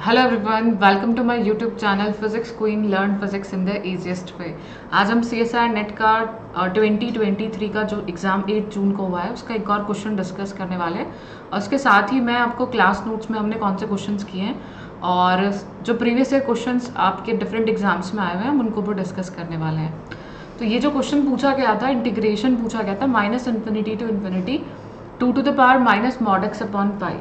Hello everyone, welcome to my YouTube channel physics queen learn physics in the easiest way. आज हम CSIR net का 2023 का जो exam 8 जून को हुआ है उसका एक और क्वेश्चन डिस्कस करने वाले हैं। और उसके साथ ही मैं आपको क्लास नोट्स में हमने कौन से क्वेश्चंस किए हैं और जो प्रीवियस ईयर क्वेश्चंस आपके डिफरेंट एग्जाम्स में आए हुए हैं हम उनको भी डिस्कस करने वाले हैं। तो ये जो क्वेश्चन पूछा गया था, इंटीग्रेशन पूछा गया था minus infinity to infinity 2 minus mod x upon pi.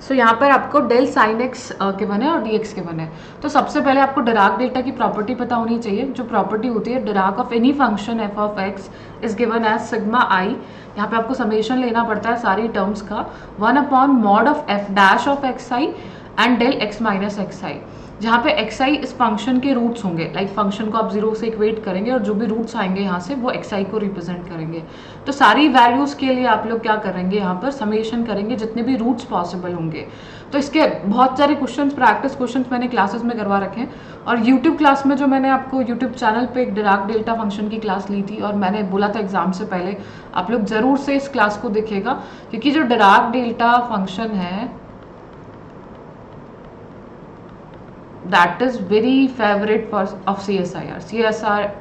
So यहाँ पर आपको डेल साइन एक्स गिवन है और डी एक्स गिवन है। तो सबसे पहले आपको डिराक डेल्टा की प्रॉपर्टी पता होनी चाहिए। जो प्रॉपर्टी होती है Dirac of any function F of X is given as sigma I. यहाँ पे आपको समेशन लेना पड़ता है सारी टर्म्स का 1/mod of F dash of X I and del x minus X I, जहाँ पे एक्स आई इस फंक्शन के रूट्स होंगे। लाइक फंक्शन को आप जीरो से इक्वेट करेंगे और जो भी रूट्स आएंगे यहाँ से वो एक्स आई को रिप्रेजेंट करेंगे। तो सारी वैल्यूज़ के लिए आप लोग क्या करेंगे, यहाँ पर समेशन करेंगे जितने भी रूट्स पॉसिबल होंगे। तो इसके बहुत सारे क्वेश्चंस, प्रैक्टिस क्वेश्चंस मैंने क्लासेस में करवा रखे हैं। और यूट्यूब क्लास में जो मैंने आपको यूट्यूब चैनल पे एक डिराक डेल्टा फंक्शन की क्लास ली थी और मैंने बोला था एग्जाम से पहले आप लोग ज़रूर से इस क्लास को देखिएगा, क्योंकि जो डिराक डेल्टा फंक्शन है that is very favourite for of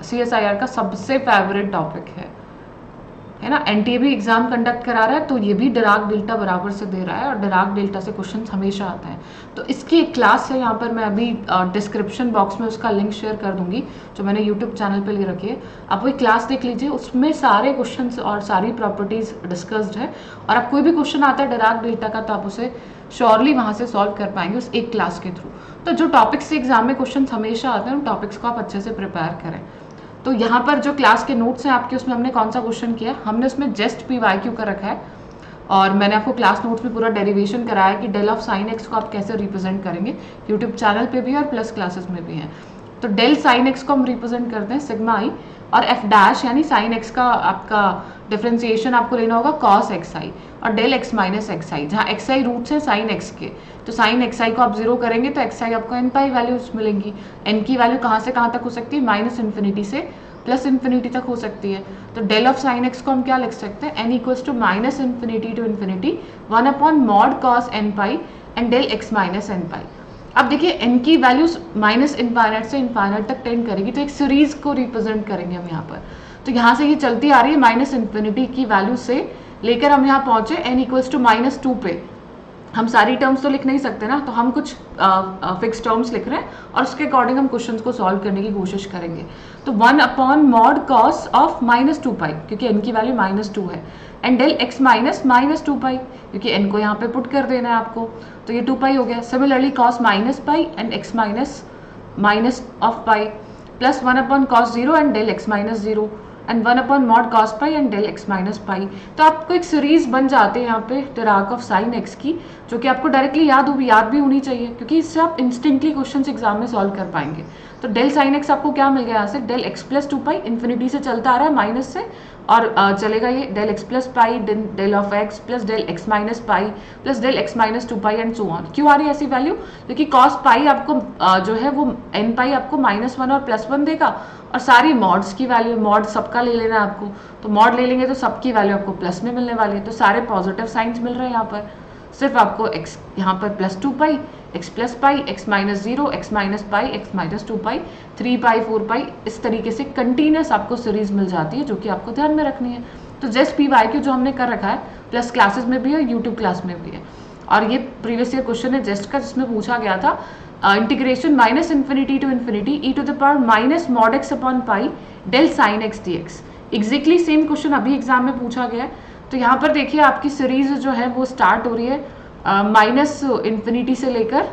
CSIR का सबसे फेवरेट टॉपिक है ना। NTA भी एग्जाम कंडक्ट करा रहा है तो ये भी डिराक डेल्टा बराबर से दे रहा है और डिराक डेल्टा से क्वेश्चन हमेशा आते हैं। तो इसकी एक क्लास है, यहाँ पर मैं अभी डिस्क्रिप्शन बॉक्स में उसका लिंक शेयर कर दूंगी जो मैंने यूट्यूब चैनल पे ले रखी है। आप वही क्लास देख लीजिए, उसमें सारे क्वेश्चन और सारी प्रॉपर्टीज डिस्कस्ड है। और आप कोई भी क्वेश्चन आता है डिराक डेल्टा का तो आप उसे श्योरली वहाँ से सॉल्व कर पाएंगे उस एक क्लास के थ्रू। तो जो टॉपिक्स से एग्जाम में क्वेश्चन हमेशा आते हैं उन टॉपिक्स को आप अच्छे से प्रिपेयर करें। तो यहाँ पर जो क्लास के नोट्स हैं आपके, उसमें हमने कौन सा क्वेश्चन किया, हमने उसमें जस्ट PYQ का रखा है। और मैंने आपको क्लास नोट्स में पूरा डेरिवेशन कराया कि डेल ऑफ साइन एक्स को आप कैसे रिप्रेजेंट करेंगे। यूट्यूब चैनल पे भी और प्लस क्लासेस में भी हैं। तो डेल साइन एक्स को हम रिप्रेजेंट करते हैं सिग्मा आई, और एफ डैश यानी साइन एक्स का आपका डिफ्रेंसिएशन आपको लेना होगा कॉस एक्स आई, और del x minus X I, जहाँ एक्स आई रूट्स है साइन एक्स के। तो साइन एक्स आई को आप जीरो करेंगे तो एक्स आई आपको एन पाई वैल्यूज मिलेंगी। एन की वैल्यू कहाँ से कहाँ तक हो सकती है, माइनस इन्फिनिटी से प्लस इन्फिनिटी तक हो सकती है। तो डेल ऑफ साइन एक्स को हम क्या लिख सकते हैं, N equals to minus infinity to infinity 1/mod cos N pi and del x minus N pi. अब देखिए एन की वैल्यूज माइनस इनफाइनाइट से इनफाइनाइट तक टेंड करेगी, तो एक सीरीज को रिप्रेजेंट करेंगे हम यहाँ पर। तो यहाँ से ये चलती आ रही है माइनस इन्फिनिटी की वैल्यू से लेकर हम यहाँ पहुंचे एन इक्वल्स टू -2 पे। हम सारी टर्म्स तो लिख नहीं सकते ना, तो हम कुछ फिक्स टर्म्स लिख रहे हैं और उसके अकॉर्डिंग हम क्वेश्चंस को सॉल्व करने की कोशिश करेंगे। तो 1/mod cos ऑफ -2 पाई, क्योंकि n की वैल्यू -2 है, एंड डेल x माइनस -2 पाई, क्योंकि n को यहाँ पे पुट कर देना है आपको, तो ये 2 पाई हो गया। Similarly cos minus pi and x minus of pi plus 1/cos 0 and del x minus 0 and 1/mod cos pi and del x minus pi. तो आपको एक सीरीज बन जाते हैं यहाँ पे डिराक ऑफ साइन एक्स की, जो कि आपको डायरेक्टली याद भी होनी चाहिए, क्योंकि इससे आप इंस्टेंटली क्वेश्चन एग्जाम में सॉल्व कर पाएंगे। तो डेल साइन एक्स आपको क्या मिल गया यहाँ से, डेल एक्स प्लस 2 पाई, इन्फिनिटी से चलता आ रहा है माइनस से, और चलेगा ये del x plus pi del of x plus del x minus pi plus del x minus 2 pi and so on. क्यों आ रही है ऐसी वैल्यू, क्योंकि कॉस पाई आपको जो है वो एन पाई आपको -1 और +1 देगा, और सारी मॉड्स की वैल्यू, मॉड सबका ले लेना है आपको, तो मॉड ले लेंगे तो सबकी वैल्यू आपको प्लस में मिलने वाली है। तो सारे पॉजिटिव साइंस मिल रहे हैं यहाँ पर। सिर्फ आपको x यहाँ पर +2 पाई, x plus pi, x minus 0, x minus पाई, x माइनस 2 पाई, 3 पाई, 4 पाई, इस तरीके से कंटिन्यूस आपको सीरीज मिल जाती है, जो कि आपको ध्यान में रखनी है। तो जस्ट PYQ जो हमने कर रखा है प्लस क्लासेस में भी है, यूट्यूब क्लास में भी है। और ये प्रीवियस ईयर क्वेश्चन है जस्ट का, जिसमें पूछा गया था integration minus infinity to infinity e⁻ -mod x upon pi del sine x D x. Exactly same question अभी एग्जाम में पूछा गया है। तो यहाँ पर देखिए आपकी सीरीज जो है वो स्टार्ट हो रही है माइनस इन्फिनिटी से लेकर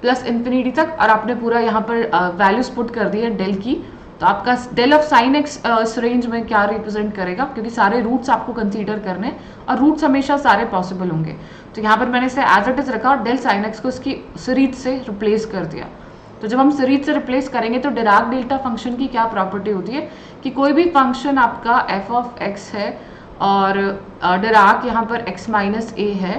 प्लस इन्फिनिटी तक, और आपने पूरा यहाँ पर वैल्यूज पुट कर दी है डेल की। तो आपका डेल ऑफ साइन एक्स इस रेंज में क्या रिप्रेजेंट करेगा, क्योंकि सारे रूट्स आपको कंसीडर करने हैं और रूट्स हमेशा सारे पॉसिबल होंगे। तो यहाँ पर मैंने इसे एज इट इज रखा और डेल साइन एक्स को इसकी सीरीज से रिप्लेस कर दिया। तो जब हम सीरीज से रिप्लेस करेंगे तो डिराक डेल्टा फंक्शन की क्या प्रॉपर्टी होती है कि कोई भी फंक्शन आपका एफ ऑफ एक्स है और डिराक यहाँ पर x माइनस ए है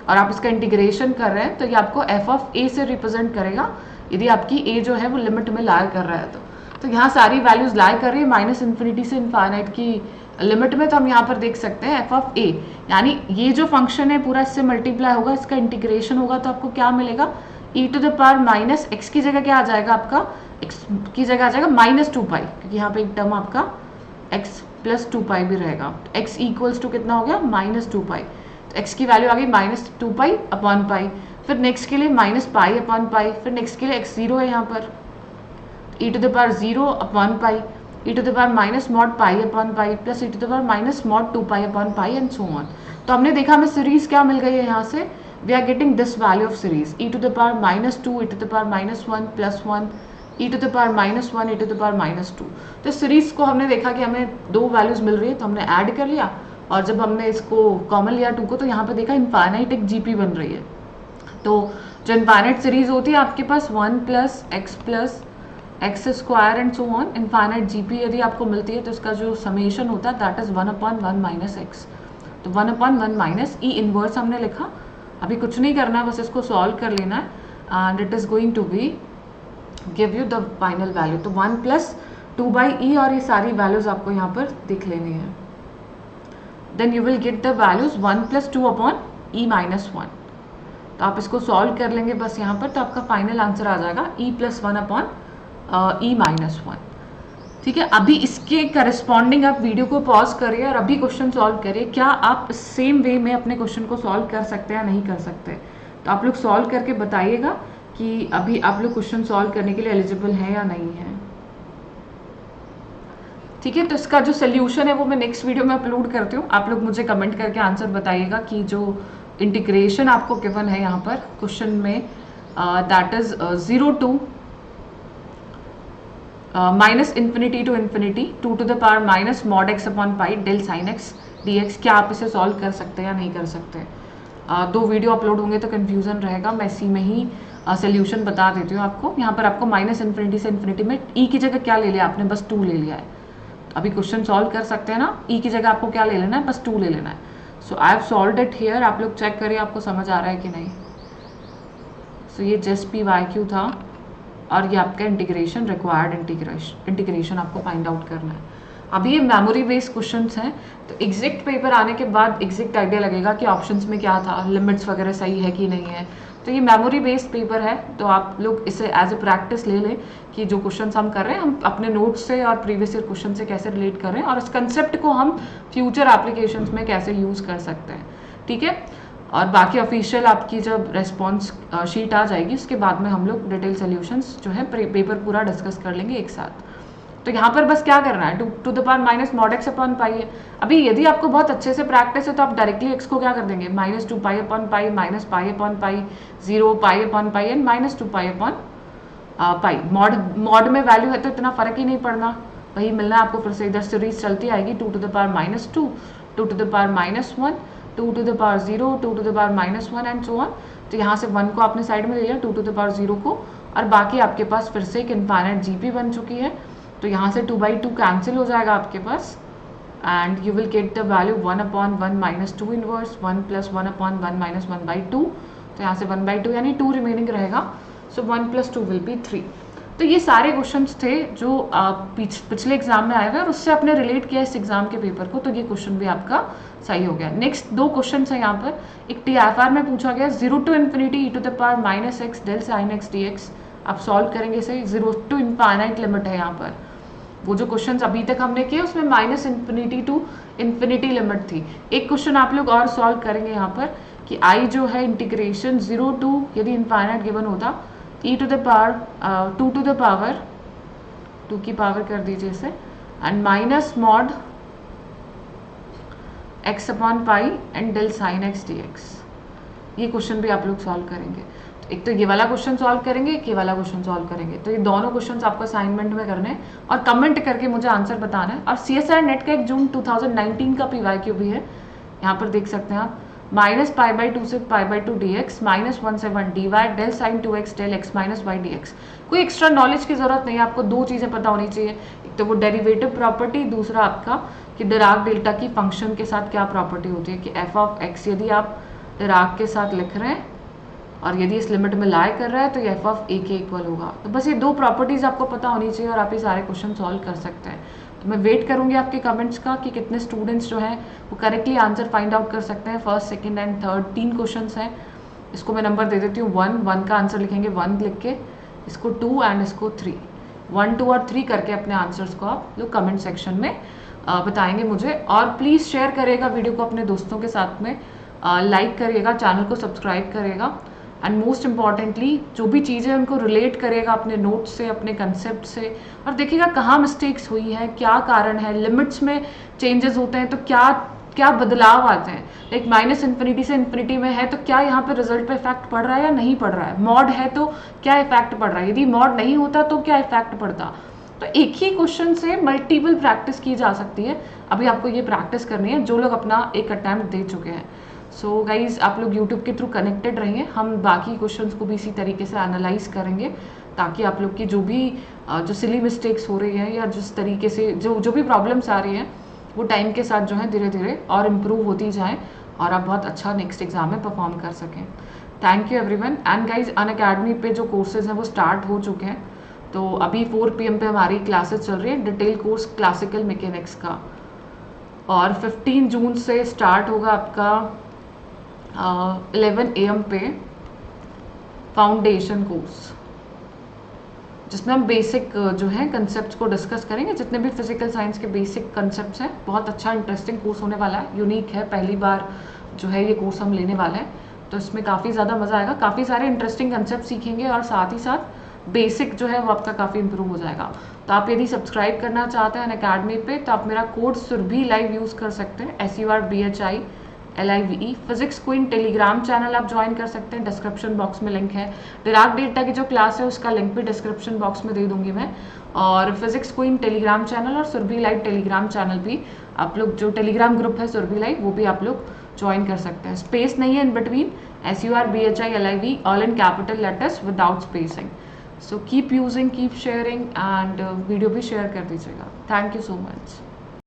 और आप इसका इंटीग्रेशन कर रहे हैं, तो ये आपको एफ ऑफ ए से रिप्रेजेंट करेगा यदि आपकी ए जो है वो लिमिट में लाया कर रहा है। तो तो यहाँ सारी वैल्यूज लाई कर रही है माइनस इन्फिनिटी से इनफाइनाइट की लिमिट में। तो हम यहाँ पर देख सकते हैं एफ ऑफ ए, यानी ये जो फंक्शन है पूरा इससे मल्टीप्लाई होगा, इसका इंटीग्रेशन होगा तो आपको क्या मिलेगा, E to the power minus X की जगह क्या आ जाएगा आपका, एक्स की जगह आ जाएगा माइनस 2 पाई, क्योंकि यहाँ पे एक टर्म आपका एक्स प्लस 2 पाई भी रहेगा। तो एक्स इक्वल्स टू कितना हो गया, माइनस 2 पाई। तो एक्स की वैल्यू आ गई माइनस 2 पाई अपॉन पाई। फिर नेक्स्ट के लिए माइनस पाई अपॉन पाई, फिर नेक्स्ट के लिए एक्स जीरो है यहाँ पर, E to the power 0 upon pi, E to the power minus mod pi upon pi plus E to the power minus mod 2 pi upon pi and so on. तो हमने देखा हमें series क्या मिल गई है यहाँ से, we are getting this value of series e to the power minus 2 e to the power minus 1 plus 1 e to the power minus 1 e to the power minus 2। तो सीरीज को हमने देखा कि हमें दो वैल्यूज मिल रही है तो हमने ऐड कर लिया, और जब हमने इसको कॉमन लिया 2 को तो यहाँ पे देखा इनफाइनाइट एक जीपी बन रही है। तो जो इनफाइनाइट सीरीज होती है आपके पास 1 plus x square and so on, infinite GP यदि आपको मिलती है तो इसका जो समेशन होता है दैट इज 1/1 माइनस एक्स। तो 1/1 माइनस ई इनवर्स हमने लिखा। अभी कुछ नहीं करना है, बस इसको सॉल्व कर लेना है and it is going to be give you the final value. तो 1 प्लस 2 बाई ई, और ये सारी वैल्यूज आपको यहाँ पर दिख लेनी है। Then you will get the values 1 plus 2 upon e minus 1। तो आप इसको सॉल्व कर लेंगे बस यहाँ पर, तो आपका फाइनल आंसर आ जाएगा E plus 1 upon e minus 1। ठीक है, अभी इसके करस्पॉन्डिंग आप वीडियो को पॉज करिए और अभी क्वेश्चन सॉल्व करिए। क्या आप सेम वे में अपने क्वेश्चन को सॉल्व कर सकते हैं या नहीं कर सकते, तो आप लोग सॉल्व करके बताइएगा कि अभी आप लोग क्वेश्चन सॉल्व करने के लिए एलिजिबल हैं या नहीं है। ठीक है, तो इसका जो सोल्यूशन है वो मैं नेक्स्ट वीडियो में अपलोड करती हूँ। आप लोग मुझे कमेंट करके आंसर बताइएगा कि जो इंटीग्रेशन आपको गिवन है यहाँ पर क्वेश्चन में that is 0 to minus infinity to infinity 2 to the power minus mod x upon pi del sine x D x, क्या आप इसे सॉल्व कर सकते हैं या नहीं कर सकते। दो वीडियो अपलोड होंगे तो कन्फ्यूजन रहेगा, मैं इसी में ही सोल्यूशन बता देती हूँ आपको। यहाँ पर आपको माइनस इन्फिनिटी से इन्फिनिटी में ई की जगह क्या ले लिया आपने, बस 2 ले लिया है। अभी क्वेश्चन सॉल्व कर सकते हैं ना, ई की जगह आपको क्या ले लेना है, बस 2 ले लेना है। So I have solved it here, आप लोग चेक करिए आपको समझ आ रहा है कि नहीं। सो ये जस्ट पी वाई क्यू था और ये आपका इंटीग्रेशन रिक्वायर्ड इंटीग्रेशन आपको फाइंड आउट करना है। अभी ये मेमोरी बेस्ड क्वेश्चंस हैं, तो एग्जैक्ट पेपर आने के बाद एग्जैक्ट आइडिया लगेगा कि ऑप्शंस में क्या था, लिमिट्स वगैरह सही है कि नहीं है। तो ये मेमोरी बेस्ड पेपर है, तो आप लोग इसे एज ए प्रैक्टिस ले लें कि जो क्वेश्चंस हम कर रहे हैं हम अपने नोट्स से और प्रीवियस ईयर क्वेश्चन से कैसे रिलेट कर रहे हैं और इस कंसेप्ट को हम फ्यूचर एप्लीकेशंस में कैसे यूज़ कर सकते हैं। ठीक है, और बाकी ऑफिशियल आपकी जब रेस्पॉन्स शीट आ जाएगी उसके बाद में हम लोग डिटेल सोल्यूशंस जो है पेपर पूरा डिस्कस कर लेंगे एक साथ। तो यहाँ पर बस क्या करना है, 2 to the power minus mod x upon pi है। अभी यदि आपको बहुत अच्छे से प्रैक्टिस है तो आप डायरेक्टली एक्स को क्या कर देंगे, minus 2 pi upon pi minus pi upon pi 0 pi upon pi and minus 2 pi upon pi. Mod में वैल्यू है तो इतना फर्क ही नहीं पड़ना, वही मिलना है आपको। फिर से इधर सीरीज चलती आएगी 2 to the power minus 2 2 to the power minus 1 2 to the power 0 2 to the power minus 1 and so on. तो यहाँ से 1 को आपने साइड में ले लिया, 2 टू द पावर 0 को, और बाकी आपके पास फिर से एक इनफाइनाइट जीपी बन चुकी है। तो यहाँ से 2/2 कैंसिल हो जाएगा आपके पास and you will get the value 1/1 minus 2 inverse 1 plus 1/1 minus 1/2। तो यहाँ से 1/2 यानी 2 रिमेनिंग रहेगा। So 1 plus 2 will be 3। तो ये सारे क्वेश्चंस थे जो पिछले एग्जाम में आए हुए और उससे आपने रिलेट किया इस एग्जाम के पेपर को, तो ये क्वेश्चन भी आपका सही हो गया। नेक्स्ट 2 क्वेश्चन है यहाँ पर। एक TFR में पूछा गया 0 to infinity e to the power minus x del sine x D x. आप सॉल्व करेंगे इसे, 0 टू इनफाइनाइट लिमिट है यहाँ पर। वो जो क्वेश्चन अभी तक हमने किए उसमें minus infinity to infinity limit थी। एक क्वेश्चन आप लोग और सॉल्व करेंगे यहाँ पर कि आई जो है इंटीग्रेशन 0 टू यदि इनफाइनाइट गिवन होता E to the power 2 to the power 2 की पावर कर दीजिए इसे and minus mod x upon pi and del sine x D X. ये क्वेश्चन भी आप लोग सॉल्व करेंगे। तो एक तो ये वाला क्वेश्चन सॉल्व करेंगे, एक ये वाला क्वेश्चन सॉल्व करेंगे। तो ये दोनों क्वेश्चंस आपको असाइनमेंट में करने हैं और कमेंट करके मुझे आंसर बताना है। और CSIR नेट का एक जून 2019 का PYQ भी है, यहाँ पर देख सकते हैं आप। माइनस π/2 से π/2 dx माइनस 1 से 1 dy del sine 2x del x minus y dx। कोई एक्स्ट्रा नॉलेज की जरूरत नहीं है, आपको 2 चीज़ें पता होनी चाहिए। एक तो वो डेरिवेटिव प्रॉपर्टी, दूसरा आपका कि डिराक डेल्टा की फंक्शन के साथ क्या प्रॉपर्टी होती है कि f ऑफ x यदि आप डिराक के साथ लिख रहे हैं और यदि इस लिमिट में लाई कर रहा है तो ये एफ ऑफ ए के इक्वल होगा। तो बस ये दो प्रॉपर्टीज़ आपको पता होनी चाहिए और आप ये सारे क्वेश्चन सॉल्व कर सकते हैं। तो मैं वेट करूँगी आपके कमेंट्स का कि कितने स्टूडेंट्स जो हैं वो करेक्टली आंसर फाइंड आउट कर सकते हैं। First, second and third 3 question हैं। इसको मैं नंबर दे देती हूँ 1 का आंसर लिखेंगे 1 लिख के, इसको 2 एंड इसको 3। 1, 2 और 3 करके अपने आंसर्स को आप लोग कमेंट सेक्शन में बताएंगे मुझे। और प्लीज़ शेयर करिएगा वीडियो को अपने दोस्तों के साथ में, लाइक करिएगा, चैनल को सब्सक्राइब करिएगा एंड मोस्ट इम्पॉर्टेंटली जो भी चीज़ें उनको रिलेट करेगा अपने नोट्स से, अपने कंसेप्ट से, और देखिएगा कहाँ मिस्टेक्स हुई हैं, क्या कारण है, लिमिट्स में चेंजेस होते हैं तो क्या क्या बदलाव आते हैं। लाइक माइनस इन्फिनिटी से इन्फिनिटी में है तो क्या यहाँ पे रिजल्ट पे इफेक्ट पड़ रहा है या नहीं पड़ रहा है। मॉड है तो क्या इफेक्ट पड़ रहा है, यदि मॉड नहीं होता तो क्या इफेक्ट पड़ता। तो एक ही क्वेश्चन से मल्टीपल प्रैक्टिस की जा सकती है। अभी आपको ये प्रैक्टिस करनी है जो लोग अपना एक अटैम्प्ट दे चुके हैं। सो गाइज आप लोग यूट्यूब के थ्रू कनेक्टेड रहिए, हम बाकी क्वेश्चंस को भी इसी तरीके से एनालाइज करेंगे ताकि आप लोग की जो भी जो सिली मिस्टेक्स हो रही है या जिस तरीके से जो भी प्रॉब्लम्स आ रही हैं वो टाइम के साथ जो है धीरे धीरे और इम्प्रूव होती जाएँ और आप बहुत अच्छा नेक्स्ट एग्जाम में परफॉर्म कर सकें। Thank you everyone. And guys Unacademy पे जो कोर्सेज हैं वो स्टार्ट हो चुके हैं। तो अभी 4 PM पे हमारी क्लासेस चल रही है डिटेल कोर्स क्लासिकल मैकेनिक्स का, और 15 जून से स्टार्ट होगा आपका 11 AM पे फाउंडेशन कोर्स, जिसमें हम बेसिक जो है कंसेप्ट्स को डिस्कस करेंगे, जितने भी फिजिकल साइंस के बेसिक कंसेप्ट्स हैं। बहुत अच्छा इंटरेस्टिंग कोर्स होने वाला है, यूनिक है, पहली बार जो है ये कोर्स हम लेने वाले हैं। तो इसमें काफ़ी ज़्यादा मज़ा आएगा, काफ़ी सारे इंटरेस्टिंग कंसेप्ट सीखेंगे और साथ ही साथ बेसिक जो है वो आपका काफ़ी इंप्रूव हो जाएगा। तो आप यदि सब्सक्राइब करना चाहते हैं अनअकैडमी पे तो आप मेरा कोड सुरभि लाइव यूज़ कर सकते हैं, SURBHI physics queen Telegram channel आप ज्वाइन कर सकते हैं, डिस्क्रिप्शन बॉक्स में लिंक है। डिराक डेल्टा की जो क्लास है उसका लिंक भी डिस्क्रिप्शन बॉक्स में दे दूंगी मैं। और फिजिक्स क्वीन टेलीग्राम चैनल और सुरभि लाइव टेलीग्राम चैनल भी आप लोग, जो टेलीग्राम ग्रुप है सुरभि लाइव, वो भी आप लोग ज्वाइन कर सकते हैं। स्पेस नहीं है in between, SURBHI all in capital letters without spacing. So keep using, keep sharing and video भी शेयर कर दीजिएगा। Thank you so much.